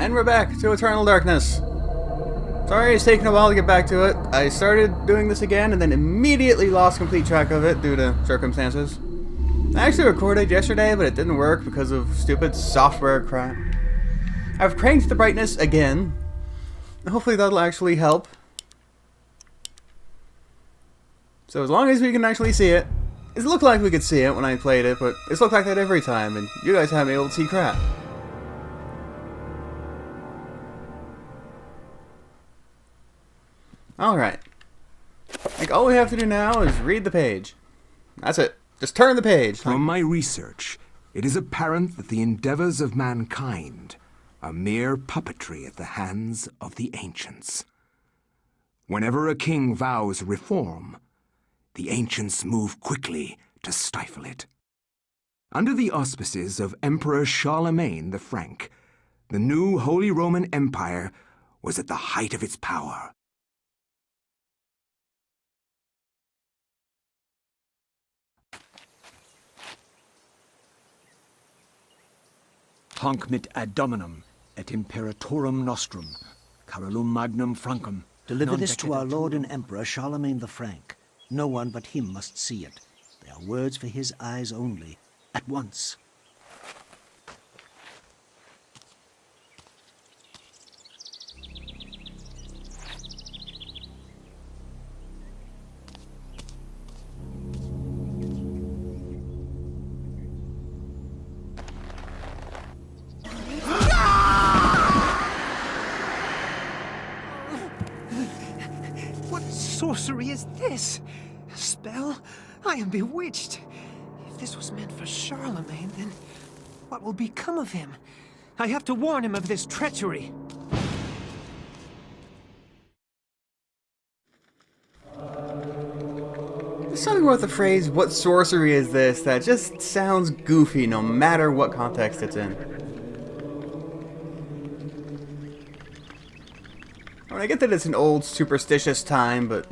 And we're back to Eternal Darkness. Sorry it's taken a while to get back to it. I started doing this again and then immediately lost complete track of it due to circumstances. I actually recorded yesterday, but it didn't work because of stupid software crap. I've cranked the brightness again. Hopefully that'll actually help. So as long as we can actually see it. It looked like we could see it when I played it, but it's looked like that every time, and you guys haven't been able to see crap. Alright. Like, all we have to do now is read the page. That's it. Just turn the page. From my research, it is apparent that the endeavors of mankind are mere puppetry at the hands of the ancients. Whenever a king vows reform, the ancients move quickly to stifle it. Under the auspices of Emperor Charlemagne the Frank, the new Holy Roman Empire was at the height of its power. Hanc mit ad dominum et imperatorum nostrum, carolum magnum francum. Deliver this to our Lord and Emperor Charlemagne the Frank. No one but him must see it. They are words for his eyes only. At once. What sorcery is this? A spell? I am bewitched. If this was meant for Charlemagne, then what will become of him? I have to warn him of this treachery. There's something about the phrase, "what sorcery is this?" that just sounds goofy no matter what context it's in. I mean, I get that it's an old, superstitious time, but...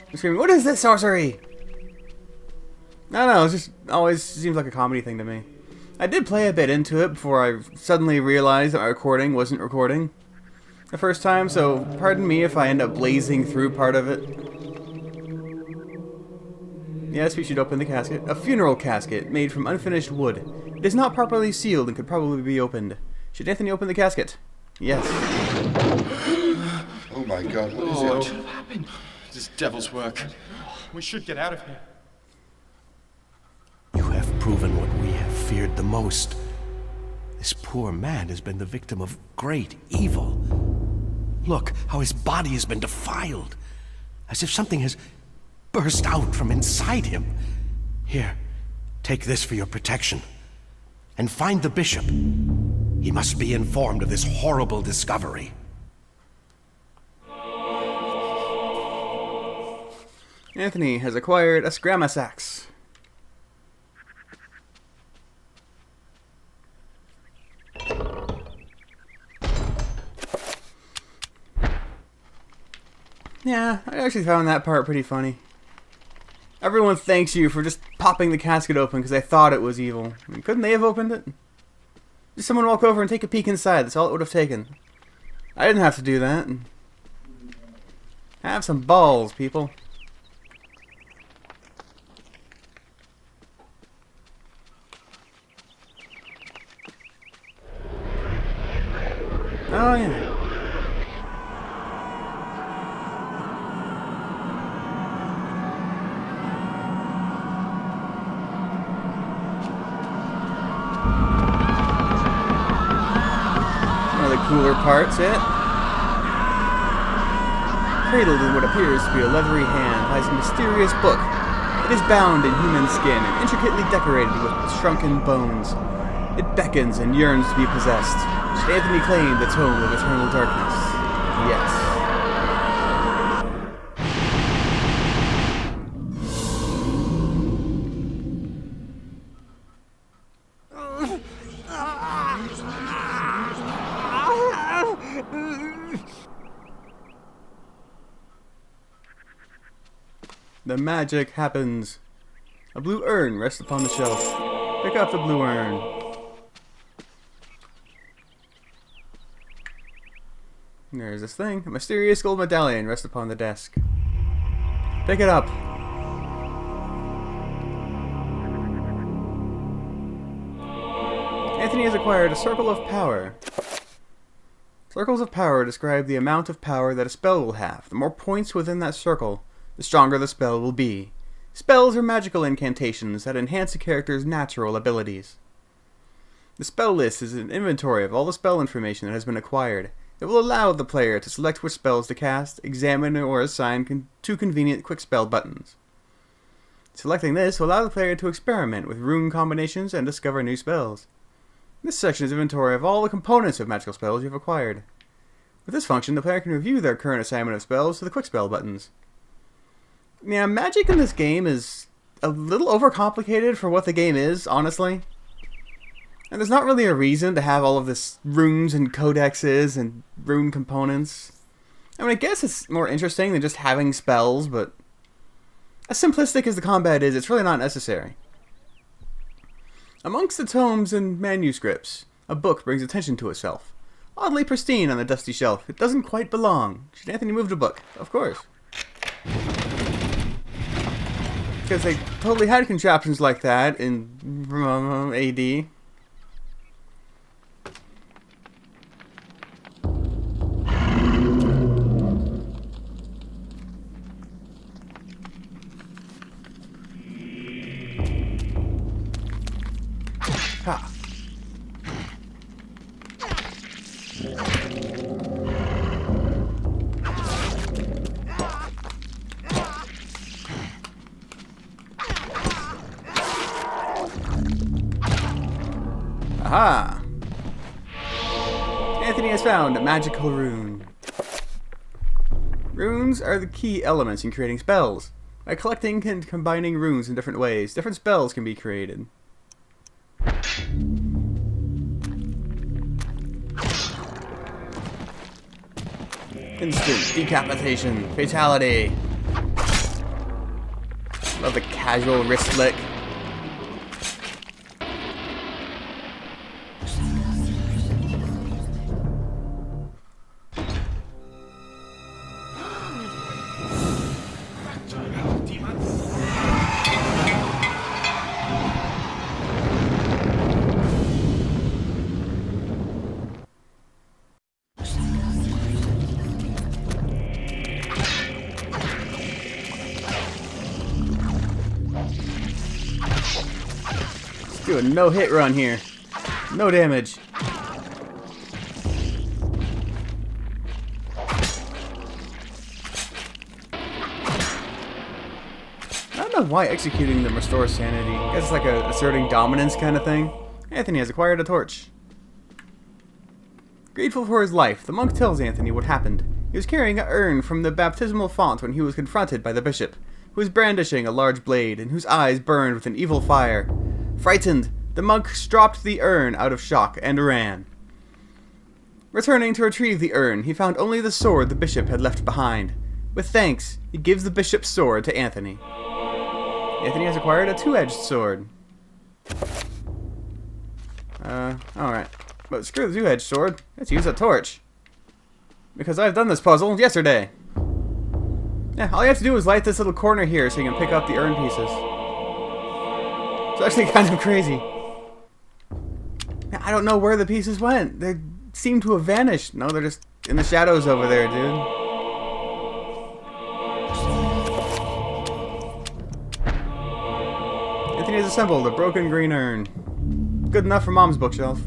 I'm screaming, "What is this sorcery?" I don't know, it just always seems like a comedy thing to me. I did play a bit into it before I suddenly realized that my recording wasn't recording the first time, so pardon me if I end up blazing through part of it. Yes, we should open the casket. A funeral casket made from unfinished wood. It is not properly sealed and could probably be opened. Should Anthony open the casket? Yes. Oh my God, what is What it? happened? This devil's work. We should get out of here. You have proven what we have feared the most. This poor man has been the victim of great evil. Look how his body has been defiled, as if something has burst out from inside him. Here, take this for your protection. And find the bishop. He must be informed of this horrible discovery. Anthony has acquired a Sgramas axe. Yeah, I actually found that part pretty funny. Everyone thanks you for just popping the casket open because they thought it was evil. I mean, couldn't they have opened it? Just someone walk over and take a peek inside. That's all it would have taken. I didn't have to do that. Have some balls, people. Oh, yeah. One of the cooler parts, Cradled in what appears to be a leathery hand lies a mysterious book. It is bound in human skin and intricately decorated with shrunken bones. It beckons and yearns to be possessed. Should Anthony claim the tome of eternal darkness? Yes. The magic happens. A blue urn rests upon the shelf. Pick up the blue urn. There's this thing. A mysterious gold medallion rests upon the desk. Pick it up. Anthony has acquired a circle of power. Circles of power describe the amount of power that a spell will have. The more points within that circle, the stronger the spell will be. Spells are magical incantations that enhance a character's natural abilities. The spell list is an inventory of all the spell information that has been acquired. It will allow the player to select which spells to cast, examine, or assign two convenient quick spell buttons. Selecting this will allow the player to experiment with rune combinations and discover new spells. This section is inventory of all the components of magical spells you have acquired. With this function, the player can review their current assignment of spells to the quick spell buttons. Yeah, magic in this game is a little overcomplicated for what the game is, honestly. And there's not really a reason to have all of this runes and codexes and rune components. I mean, I guess it's more interesting than just having spells, but as simplistic as the combat is, it's really not necessary. Amongst the tomes and manuscripts, a book brings attention to itself. Oddly pristine on the dusty shelf, it doesn't quite belong. Should Anthony move the book? Of course. Because they totally had contraptions like that in AD. Ha. Aha! Anthony has found a magical rune. Runes are the key elements in creating spells. By collecting and combining runes in different ways, different spells can be created. Instant decapitation, fatality. Love the casual wrist flick. Do a no-hit run here. No damage. I don't know why executing them restores sanity. I guess it's like a asserting dominance kind of thing. Anthony has acquired a torch. Grateful for his life, the monk tells Anthony what happened. He was carrying an urn from the baptismal font when he was confronted by the bishop, who was brandishing a large blade and whose eyes burned with an evil fire. Frightened, the monk dropped the urn out of shock and ran. Returning to retrieve the urn, he found only the sword the bishop had left behind. With thanks, he gives the bishop's sword to Anthony. Anthony has acquired a two-edged sword. Alright. But screw the two-edged sword. Let's use a torch. Because I've done this puzzle yesterday. Yeah, all you have to do is light this little corner here so you can pick up the urn pieces. It's actually kind of crazy. I don't know where the pieces went. They seem to have vanished. No, they're just in the shadows over there, dude. Anthony has assembled a broken green urn. Good enough for Mom's bookshelf.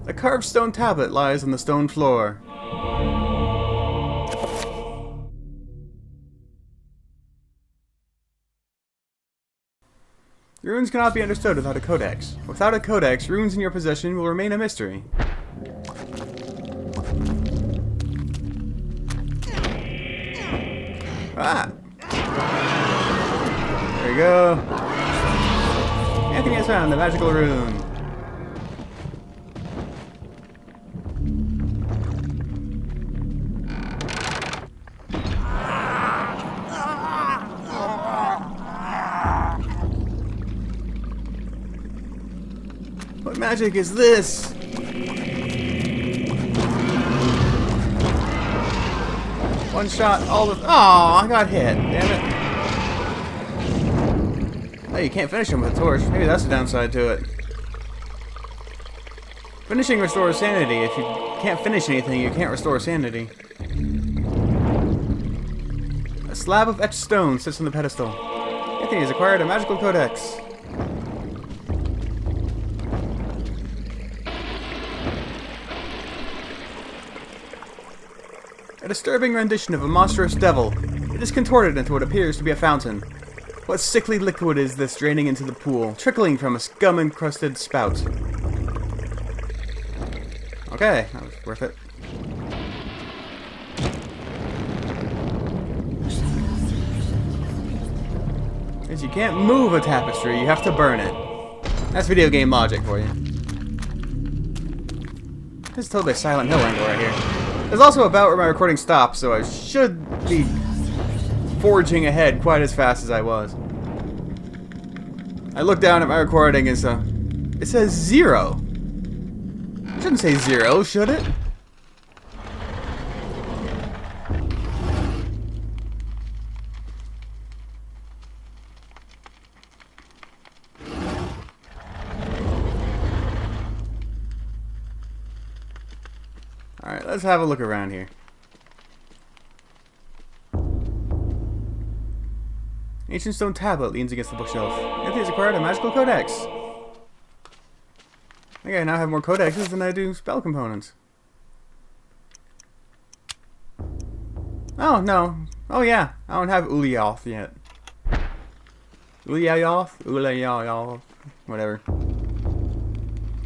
A carved stone tablet lies on the stone floor. Runes cannot be understood without a codex. Without a codex, runes in your possession will remain a mystery. Ah! There we go. Anthony has found the magical rune. magic is this? One shot, all the... Oh, I got hit. Damn it. Oh, you can't finish him with a torch. Maybe that's the downside to it. Finishing restores sanity. If you can't finish anything, you can't restore sanity. A slab of etched stone sits on the pedestal. Anthony has acquired a magical codex. A disturbing rendition of a monstrous devil. It is contorted into what appears to be a fountain. What sickly liquid is this draining into the pool, trickling from a scum-encrusted spout? Okay, that was worth it. Since you can't move a tapestry, you have to burn it. That's video game logic for you. This is totally a Silent Hill angle right here. There's also about where my recording stopped, so I should be forging ahead quite as fast as I was. I look down at my recording and so it says 0. It shouldn't say 0, should it? Alright, let's have a look around here. Ancient stone tablet leans against the bookshelf. Anthony has acquired a magical codex. Okay, I now have more codexes than I do spell components. Oh, no. Oh, yeah. I don't have Ulyaoth yet. Ulyaoth? Whatever.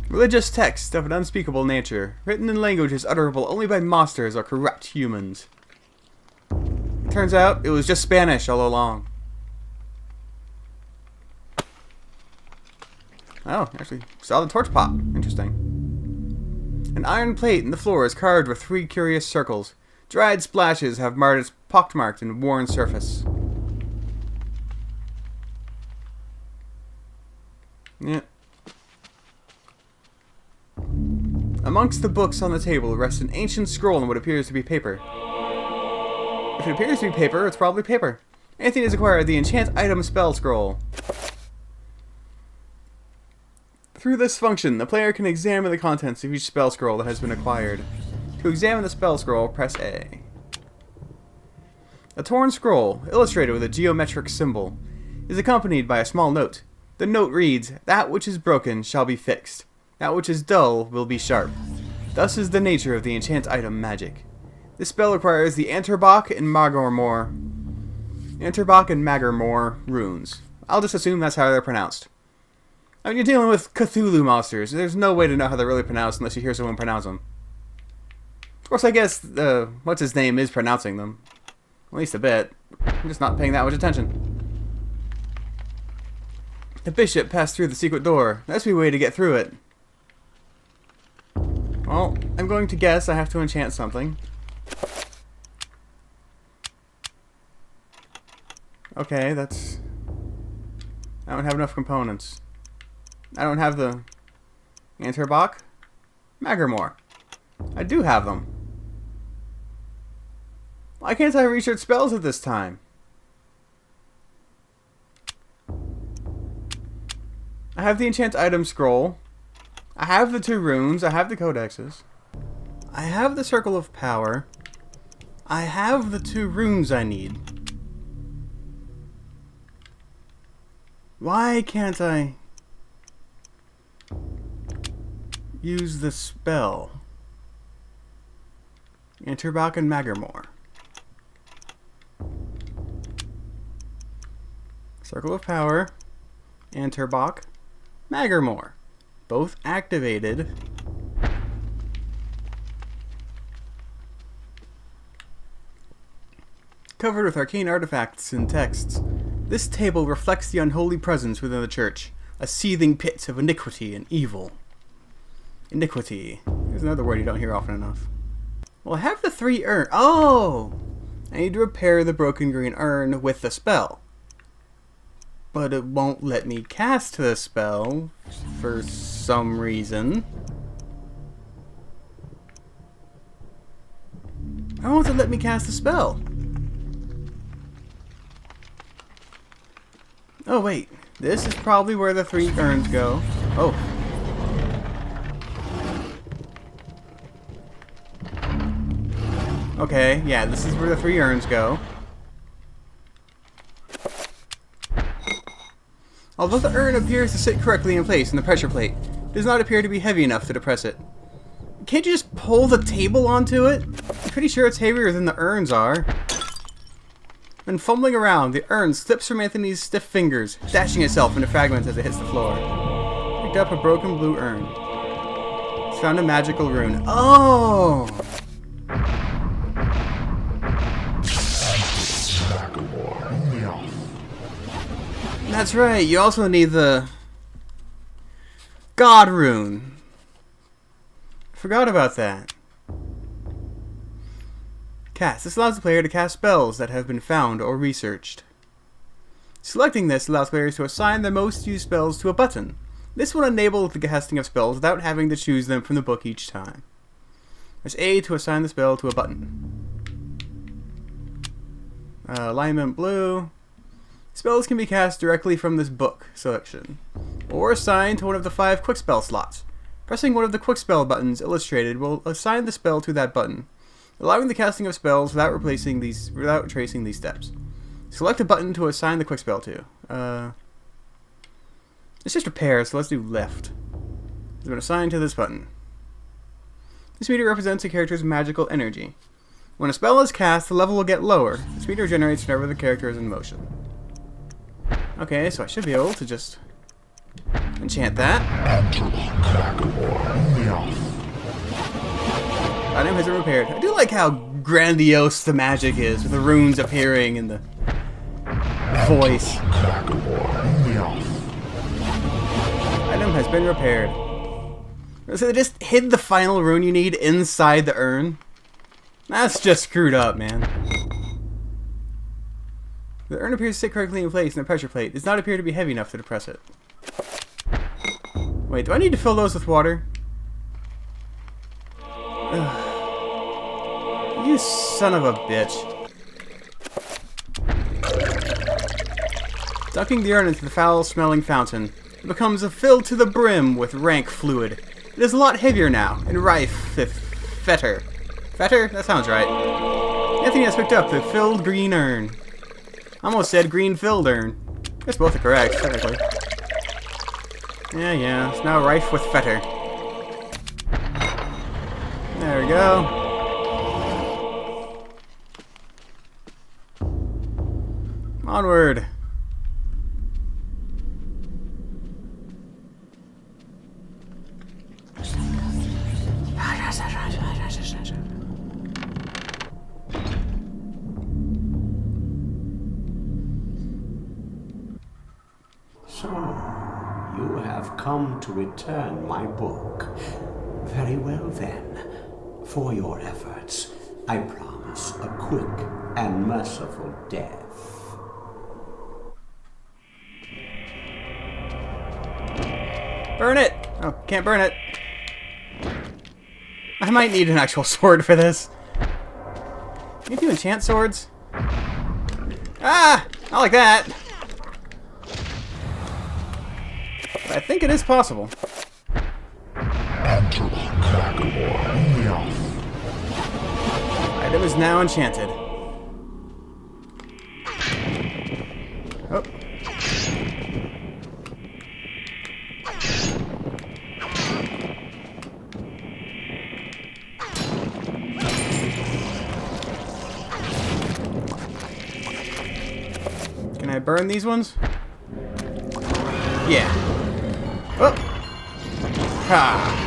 Religious text of an unspeakable nature, written in languages utterable only by monsters or corrupt humans. Turns out, it was just Spanish all along. Oh, actually saw the torch pop. Interesting. An iron plate in the floor is carved with 3 curious circles. Dried splashes have marred its pockmarked and worn surface. Yeah. Amongst the books on the table rests an ancient scroll on what appears to be paper. If it appears to be paper, it's probably paper. Anthony has acquired the enchant item spell scroll. Through this function, the player can examine the contents of each spell scroll that has been acquired. To examine the spell scroll, press A. A torn scroll, illustrated with a geometric symbol, is accompanied by a small note. The note reads, "That which is broken shall be fixed. That which is dull will be sharp." Thus is the nature of the enchant item magic. This spell requires the Anterbach and Magermore runes. I'll just assume that's how they're pronounced. I mean, you're dealing with Cthulhu monsters. There's no way to know how they're really pronounced unless you hear someone pronounce them. Of course, I guess, what's-his-name is pronouncing them. At least a bit. I'm just not paying that much attention. The bishop passed through the secret door. That's the way to get through it. Well, I'm going to guess I have to enchant something. Okay, that's... I don't have enough components. I don't have the Anterbach, Magermore. I do have them. Why can't I research spells at this time? I have the enchant item scroll. I have the 2 runes. I have the codexes. I have the circle of power. I have the 2 runes I need. Why can't I use the spell? Anterbach and Magermore. Circle of Power, Anterbach, Magermore. Both activated. Covered with arcane artifacts and texts. This table reflects the unholy presence within the church. A seething pit of iniquity and evil. Iniquity. There's another word you don't hear often enough. Well, I have the 3 urn. Oh! I need to repair the broken green urn with the spell. but it won't let me cast the spell for some reason. Why won't it let me cast the spell? Oh wait, this is probably where the 3 urns go. Oh. Okay, yeah, this is where the 3 urns go. Although the urn appears to sit correctly in place in the pressure plate, it does not appear to be heavy enough to depress it. Can't you just pull the table onto it? I'm pretty sure it's heavier than the urns are. When fumbling around, the urn slips from Anthony's stiff fingers, dashing itself into fragments as it hits the floor. Picked up a broken blue urn. It's found a magical rune. Oh! That's right, you also need the God rune. Forgot about that. Cast. This allows the player to cast spells that have been found or researched. Selecting this allows players to assign their most used spells to a button. This will enable the casting of spells without having to choose them from the book each time. Press A to assign the spell to a button. Alignment blue. Spells can be cast directly from this book selection, or assigned to one of the 5 quick spell slots. Pressing one of the quick spell buttons illustrated will assign the spell to that button, allowing the casting of spells without tracing these steps. Select a button to assign the quick spell to. It's just repair, so let's do left. It's been assigned to this button. This meter represents a character's magical energy. When a spell is cast, the level will get lower. This meter generates whenever the character is in motion. Okay, so I should be able to just enchant that. Item has been repaired. I do like how grandiose the magic is, with the runes appearing and the voice. Item has been repaired. So they just hid the final rune you need inside the urn? That's just screwed up, man. The urn appears to sit correctly in place in the pressure plate. It does not appear to be heavy enough to depress it. Wait, do I need to fill those with water? Ugh. You son of a bitch. Dunking the urn into the foul-smelling fountain, it becomes filled to the brim with rank fluid. It is a lot heavier now, and rife with fetor. Fetor? That sounds right. Anthony has picked up the filled green urn. I almost said green filled urn. I guess both are correct, technically. Yeah, it's now rife with fetor. There we go. Onward. So, you have come to return my book. Very well then. For your efforts, I promise a quick and merciful death. Burn it! Oh, can't burn it. I might need an actual sword for this. Can you enchant swords? Ah! Not like that! But I think it is possible. Item is now enchanted. Oh. Can I burn these ones? Yeah. Oh! Ha!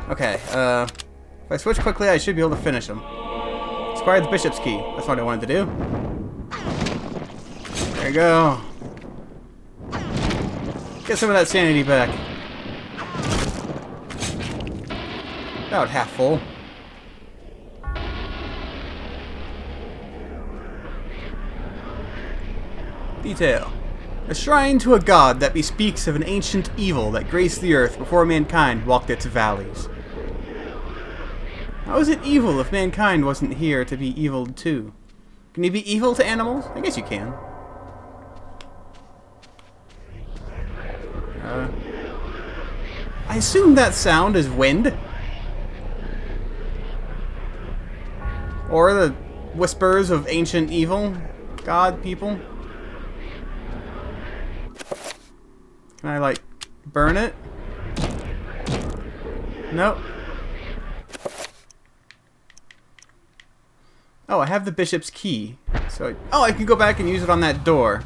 Okay, if I switch quickly, I should be able to finish them. Acquired the bishop's key. That's what I wanted to do. There you go. Get some of that sanity back. About half full. Detail. A shrine to a god that bespeaks of an ancient evil that graced the earth before mankind walked its valleys. How is it evil if mankind wasn't here to be evil too? Can you be evil to animals? I guess you can. I assume that sound is wind. Or the whispers of ancient evil god people. Can I, like, burn it? Nope. Oh, I have the bishop's key. So, I can go back and use it on that door.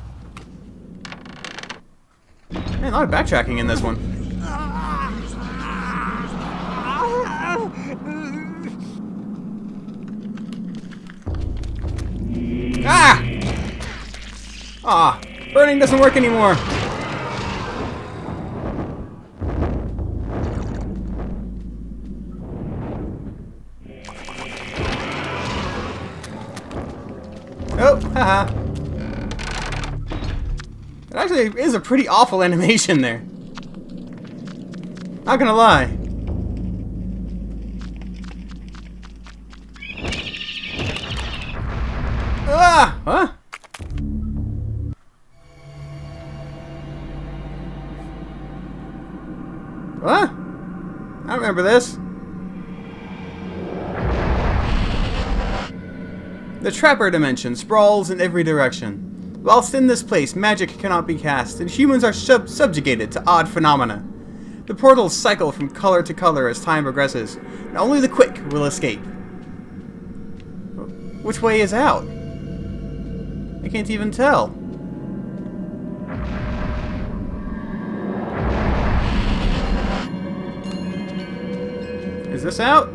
Man, a lot of backtracking in this one. Ah! Ah! Burning doesn't work anymore. Oh, haha. It actually is a pretty awful animation there. Not gonna lie. Ah! Huh? What? I don't remember this. The Trapper Dimension sprawls in every direction. Whilst in this place, magic cannot be cast, and humans are subjugated to odd phenomena. The portals cycle from color to color as time progresses, and only the quick will escape. Which way is out? I can't even tell. Is this out?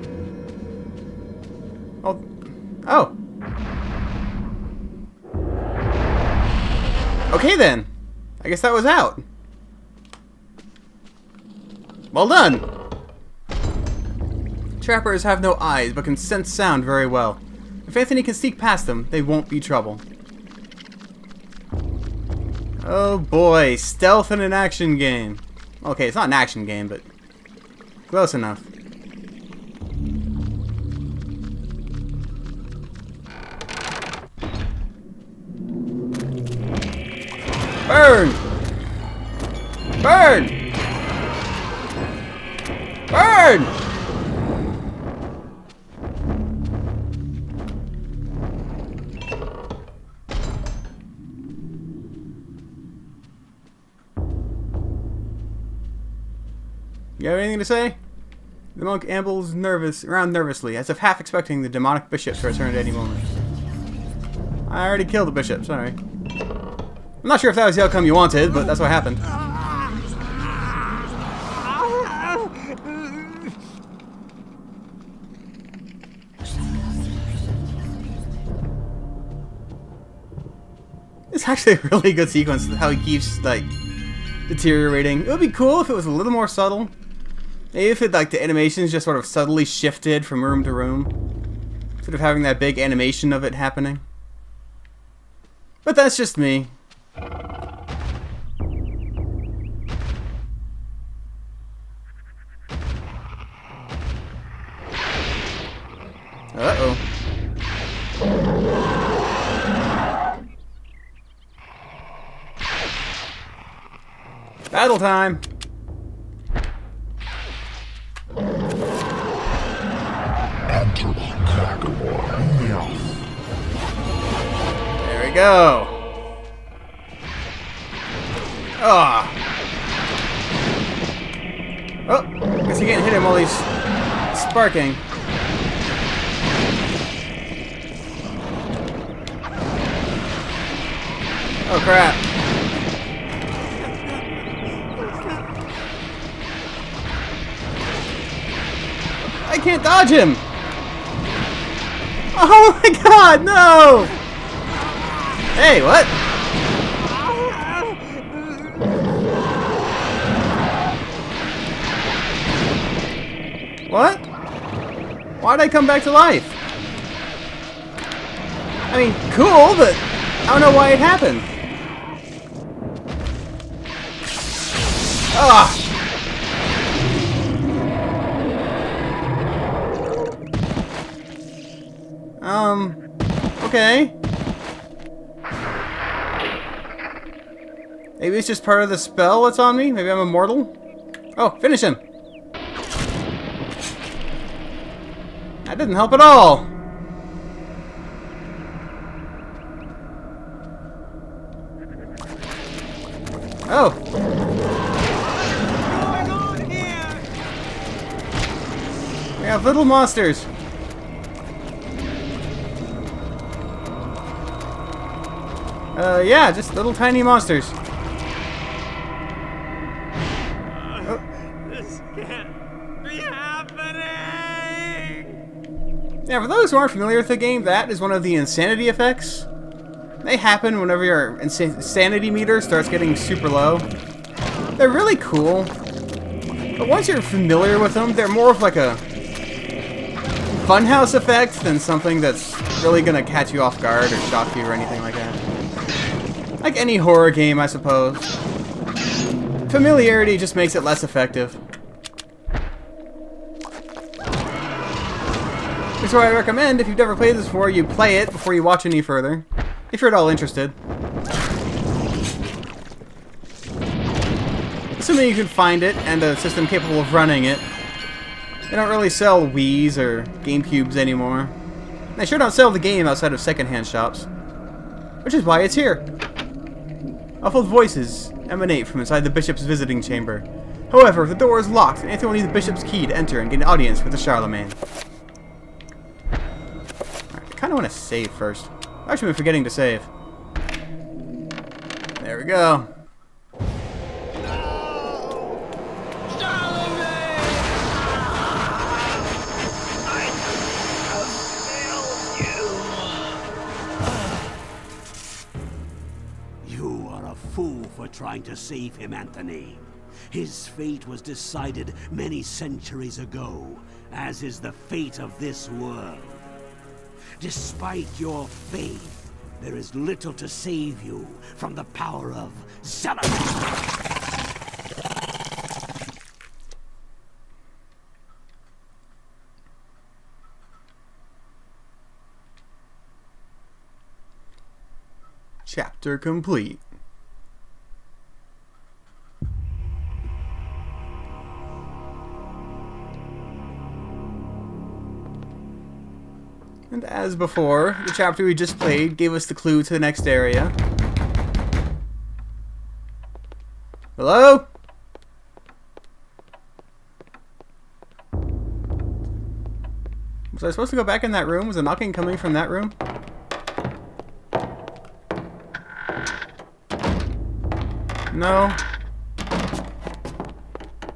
Oh. Oh. Okay then. I guess that was out. Well done. Trappers have no eyes but can sense sound very well. If Anthony can sneak past them, they won't be trouble. Oh boy, stealth in an action game. Okay, it's not an action game, but close enough. Burn! Burn! Burn! You have anything to say? The monk ambles around nervously, as if half expecting the demonic bishop to return at any moment. I already killed the bishop, sorry. I'm not sure if that was the outcome you wanted, but that's what happened. It's actually a really good sequence, how he keeps, like, deteriorating. It would be cool if it was a little more subtle. Maybe if it, like, the animations just sort of subtly shifted from room to room. Instead of having that big animation of it happening. But that's just me. Uh-oh. Battle time! There we go. Ah. Oh, guess you can't hit him while he's sparking. Oh crap. I can't dodge him! Oh my god, no! Hey, what? What? Why'd I come back to life? I mean, cool, but I don't know why it happened. Ah! Okay. Maybe it's just part of the spell that's on me? Maybe I'm immortal? Oh, finish him! That didn't help at all! Oh! We have little monsters! Yeah, just little tiny monsters. Oh. This can't be happening! Yeah, for those who aren't familiar with the game, that is one of the insanity effects. They happen whenever your insanity meter starts getting super low. They're really cool, but once you're familiar with them, they're more of like a funhouse effect than something that's really gonna catch you off guard or shock you or anything like that. Like any horror game, I suppose. Familiarity just makes it less effective. That's why I recommend, if you've never played this before, you play it before you watch any further. If you're at all interested. Assuming you can find it, and a system capable of running it. They don't really sell Wii's or GameCubes anymore. They sure don't sell the game outside of secondhand shops. Which is why it's here. Muffled voices emanate from inside the bishop's visiting chamber. However, the door is locked, and Anthony will need the bishop's key to enter and get an audience with the Charlemagne. Right, I kind of want to save first. I've actually been forgetting to save. There we go. Fool for trying to save him, Anthony. His fate was decided many centuries ago, as is the fate of this world. Despite your faith, there is little to save you from the power of Sanity. Chapter complete. And as before, the chapter we just played gave us the clue to the next area. Hello? Was I supposed to go back in that room? Was the knocking coming from that room? No.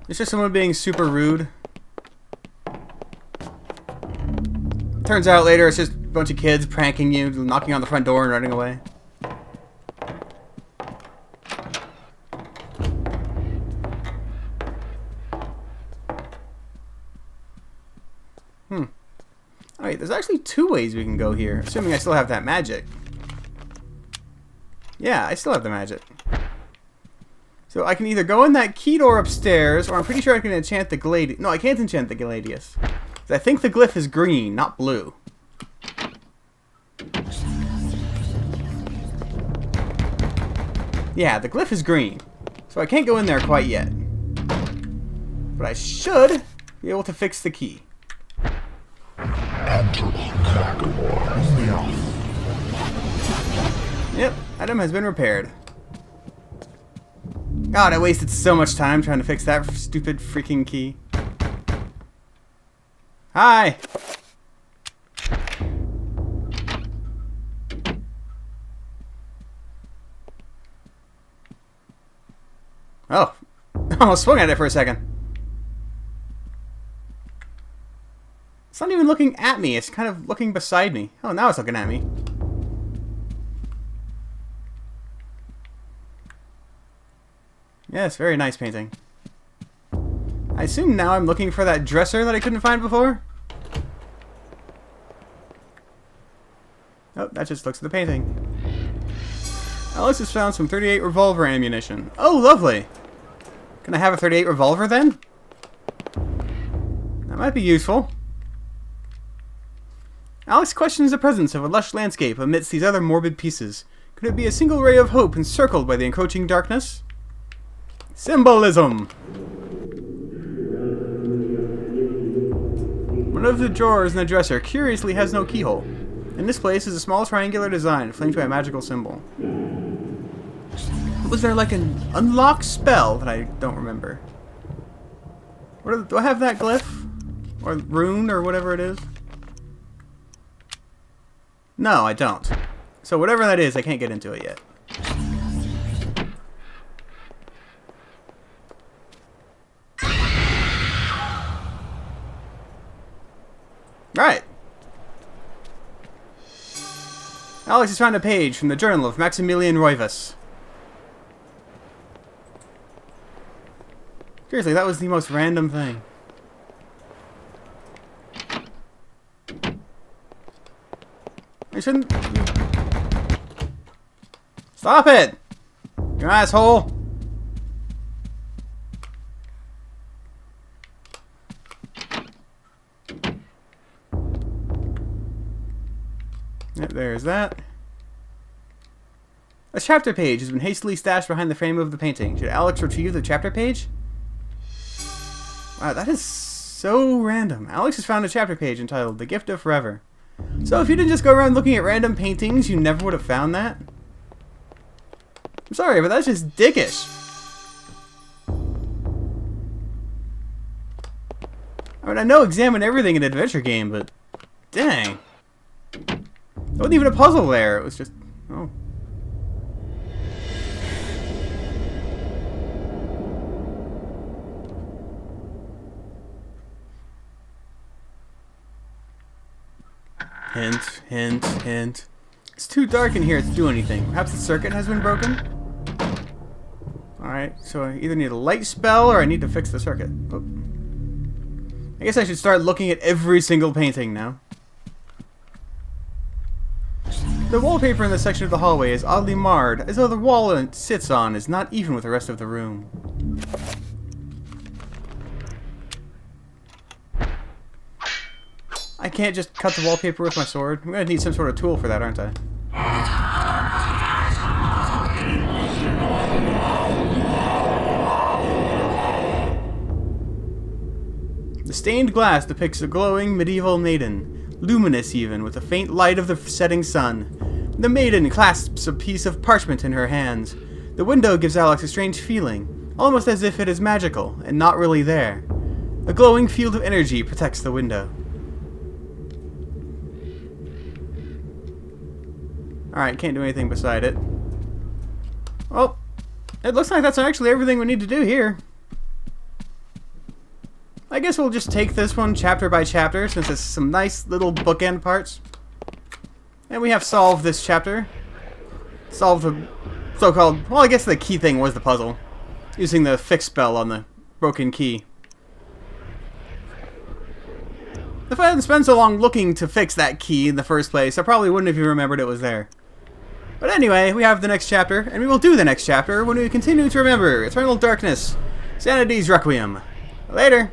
It's just someone being super rude. Turns out later it's just a bunch of kids pranking you, knocking on the front door and running away. Alright, there's actually two ways we can go here, assuming I still have that magic. Yeah, I still have the magic. So I can either go in that key door upstairs, or I'm pretty sure I can enchant the Gladius. No, I can't enchant the Gladius. I think the glyph is green, not blue. Yeah, the glyph is green. So I can't go in there quite yet. But I should be able to fix the key. Yep, item has been repaired. God, I wasted so much time trying to fix that stupid freaking key. Hi! Oh, I almost swung at it for a second. It's not even looking at me, it's kind of looking beside me. Oh, now it's looking at me. Yes, very nice painting. I assume now I'm looking for that dresser that I couldn't find before? Oh, that just looks at the painting. Alice has found some .38 revolver ammunition. Oh, lovely! Can I have a 38 revolver then? That might be useful. Alex questions the presence of a lush landscape amidst these other morbid pieces. Could it be a single ray of hope encircled by the encroaching darkness? Symbolism! One of the drawers in the dresser curiously has no keyhole. In this place is a small triangular design flanked by a magical symbol. Was there like an unlock spell that I don't remember? Do I have that glyph? Or rune or whatever it is? No, I don't. So whatever that is, I can't get into it yet. Alright. Alex has found a page from the journal of Maximilian Roivas. Seriously, that was the most random thing. I shouldn't... Stop it! You asshole! Yep, there's that. A chapter page has been hastily stashed behind the frame of the painting. Should Alex retrieve the chapter page? Wow, that is so random. Alex has found a chapter page entitled The Gift of Forever. So if you didn't just go around looking at random paintings, you never would have found that? I'm sorry, but that's just dickish. I mean, I know examine everything in an adventure game, but dang. There wasn't even a puzzle there. It was just, oh. Hint, hint, hint. It's too dark in here to do anything. Perhaps the circuit has been broken? Alright, so I either need a light spell or I need to fix the circuit. Oh. I guess I should start looking at every single painting now. The wallpaper in this section of the hallway is oddly marred, as though the wall it sits on is not even with the rest of the room. I can't just cut the wallpaper with my sword. I'm gonna need some sort of tool for that, aren't I? The stained glass depicts a glowing medieval maiden, luminous even, with the faint light of the setting sun. The maiden clasps a piece of parchment in her hands. The window gives Alex a strange feeling, almost as if it is magical, and not really there. A glowing field of energy protects the window. Alright, can't do anything beside it. Well, it looks like that's actually everything we need to do here. I guess we'll just take this one chapter by chapter, since it's some nice little bookend parts. And we have solved this chapter. Solved the so-called... Well, I guess the key thing was the puzzle. Using the fix spell on the broken key. If I hadn't spent so long looking to fix that key in the first place, I probably wouldn't have even remembered it was there. But anyway, we have the next chapter, and we will do the next chapter when we continue to remember Eternal Darkness, Sanity's Requiem. Later!